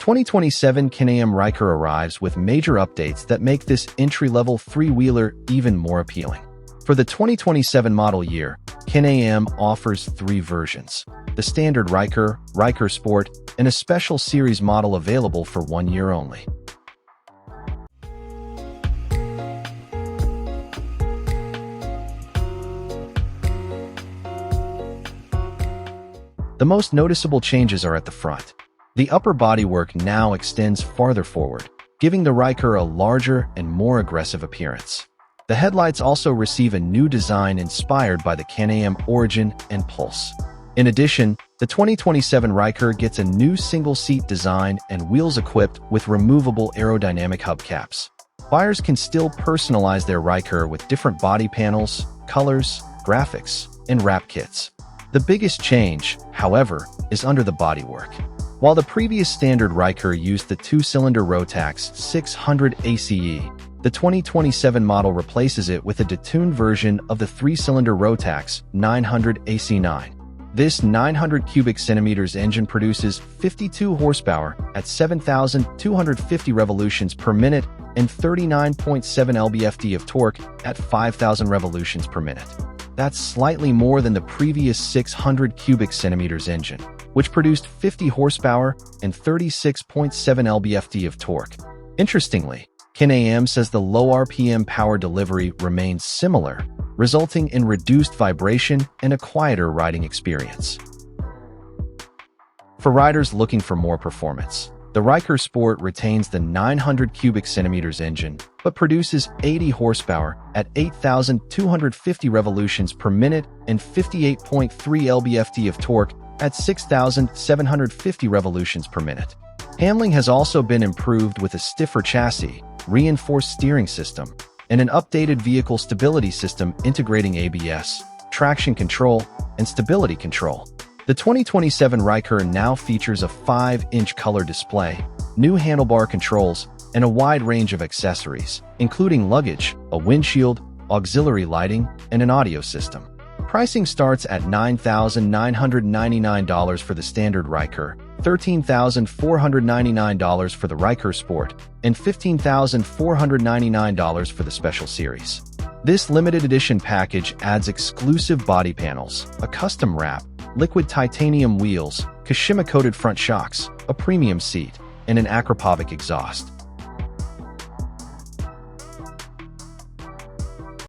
2027 Can-Am Ryker arrives with major updates that make this entry-level three-wheeler even more appealing. For the 2027 model year, Can-Am offers three versions: the standard Ryker, Ryker Sport, and a Special Series model available for 1 year only. The most noticeable changes are at the front. The upper bodywork now extends farther forward, giving the Ryker a larger and more aggressive appearance. The headlights also receive a new design inspired by the Can-Am Origin and Pulse. In addition, the 2027 Ryker gets a new single-seat design and wheels equipped with removable aerodynamic hubcaps. Buyers can still personalize their Ryker with different body panels, colors, graphics, and wrap kits. The biggest change, however, is under the bodywork. While the previous standard Ryker used the two-cylinder Rotax 600 ACE, the 2027 model replaces it with a detuned version of the three-cylinder Rotax 900 AC9. This 900 cubic centimeters engine produces 52 horsepower at 7,250 revolutions per minute and 39.7 lb-ft of torque at 5,000 revolutions per minute. That's slightly more than the previous 600 cubic centimeters engine, which produced 50 horsepower and 36.7 lb-ft of torque. Interestingly, Can-Am says the low RPM power delivery remains similar, resulting in reduced vibration and a quieter riding experience. For riders looking for more performance, the Ryker Sport retains the 900 cubic centimeters engine, but produces 80 horsepower at 8,250 revolutions per minute and 58.3 lb-ft of torque at 6,750 revolutions per minute. Handling has also been improved with a stiffer chassis, reinforced steering system, and an updated vehicle stability system integrating ABS, traction control, and stability control. The 2027 Ryker now features a 5-inch color display, new handlebar controls, and a wide range of accessories, including luggage, a windshield, auxiliary lighting, and an audio system. Pricing starts at $9,999 for the standard Ryker, $13,499 for the Ryker Sport, and $15,499 for the Special Series. This limited edition package adds exclusive body panels, a custom wrap, liquid titanium wheels, Kashima-coated front shocks, a premium seat, and an Akrapovic exhaust.